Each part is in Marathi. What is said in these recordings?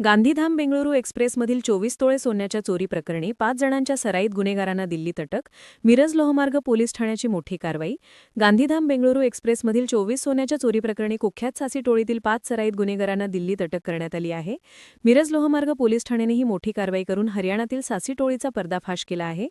गांधीधाम बेंगळुरू एक्सप्रेसमधील 24 तोळे सोन्याच्या चोरी प्रकरणी 5 जणांच्या सराईत गुन्हेगारांना दिल्लीत अटक. मिरज लोहमार्ग पोलीस ठाण्याची मोठी कारवाई. गांधीधाम बेंगळुरू एक्सप्रेसमधील 24 सोन्याच्या चोरी प्रकरणी कुख्यात सासी टोळीतील 5 सराईत गुन्हेगारांना दिल्लीत अटक करण्यात आली आहे. मिरज लोहमार्ग पोलीस ठाण्याने ही मोठी कारवाई करून हरियाणातील सासी टोळीचा पर्दाफाश केला आहे.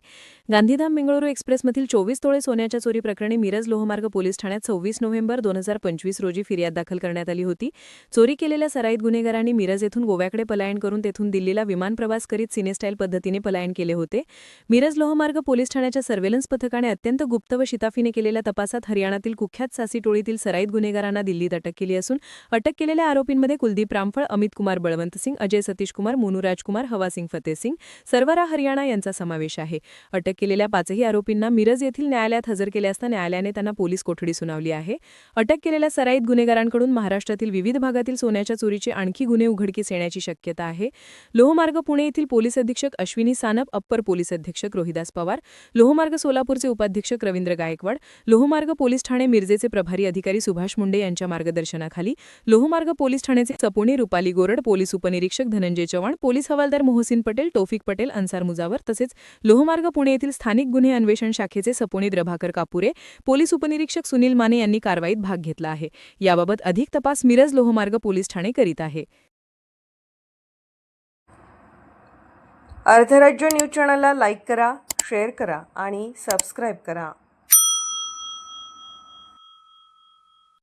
गांधीधाम बेंगळुरू एक्सप्रेसमधील 24 तोळे सोन्याच्या चोरी प्रकरणी मिरज लोहमार्ग पोलीस ठाण्यात 26 नोव्हेंबर 2025 रोजी फिर्याद दाखल करण्यात आली होती. चोरी केलेल्या सराईत गुन्हेगारांनी मिरज येथून गोव्याकडे पलायन करून तेथून दिल्लीला विमान प्रवास करीत सिनेस्टाईल पद्धतीने पलायन केले होते. मिरज लोहमार्ग पोलीस ठाण्याच्या सर्व्हेलन्स पथकाने अत्यंत गुप्त व शिताफीने केलेल्या तपासात हरियाणातील कुख्यात सासी टोळीतील सराईत गुन्हेगारांना दिल्लीत अटक केली असून अटक केलेल्या आरोपींमध्ये कुलदीप रामफळ, अमित कुमार बळवंत सिंग, अजय सतीश कुमार, मोनू राजकुमार, हवासिंग फतेह सिंग, सरवरा हरियाणा यांचा समावेश आहे. अटक केलेल्या 5ही आरोपींना मिरज येथील न्यायालयात हजर केले असता न्यायालयाने त्यांना पोलीस कोठडी सुनावली आहे. अटक केलेल्या सराईत गुन्हेगारांकडून महाराष्ट्रातील विविध भागातील सोन्याच्या चोरीचे आणखी गुन्हे उघडकीस येण्याची शक्यता आहे. लोहमार्ग पुणे येथील पोलीस अधीक्षक अश्विनी सानप, अप्पर पोलीस अधीक्षक रोहिदास पवार, लोहमार्ग सोलापूरचे उपाधीक्षक रवींद्र गायकवाड, लोहमार्ग पोलीस ठाणे मिरजेचे प्रभारी अधिकारी सुभाष मुंडे यांच्या मार्गदर्शनाखाली लोहमार्ग पोलीस ठाण्याचे सपोनी रुपाली गोरड, पोलीस उपनिरीक्षक धनंजय चव्हाण, पोलीस हवालदार मोहसिन पटेल, तौफिक पटेल, अन्सार मुजावर तसेच लोहमार्ग पुणे येथील स्थानिक गुन्हे अन्वेषण शाखेचे सपोनी प्रभाकर कापुरे, पोलीस उपनिरीक्षक सुनील माने यांनी कारवाईत भाग घेतला आहे. याबाबत अधिक तपास मिरज लोहमार्ग पोलीस ठाणे करीत आहे. अर्धराज्य न्यूज चॅनलला लाईक करा, शेअर करा आणि सबस्क्राईब करा.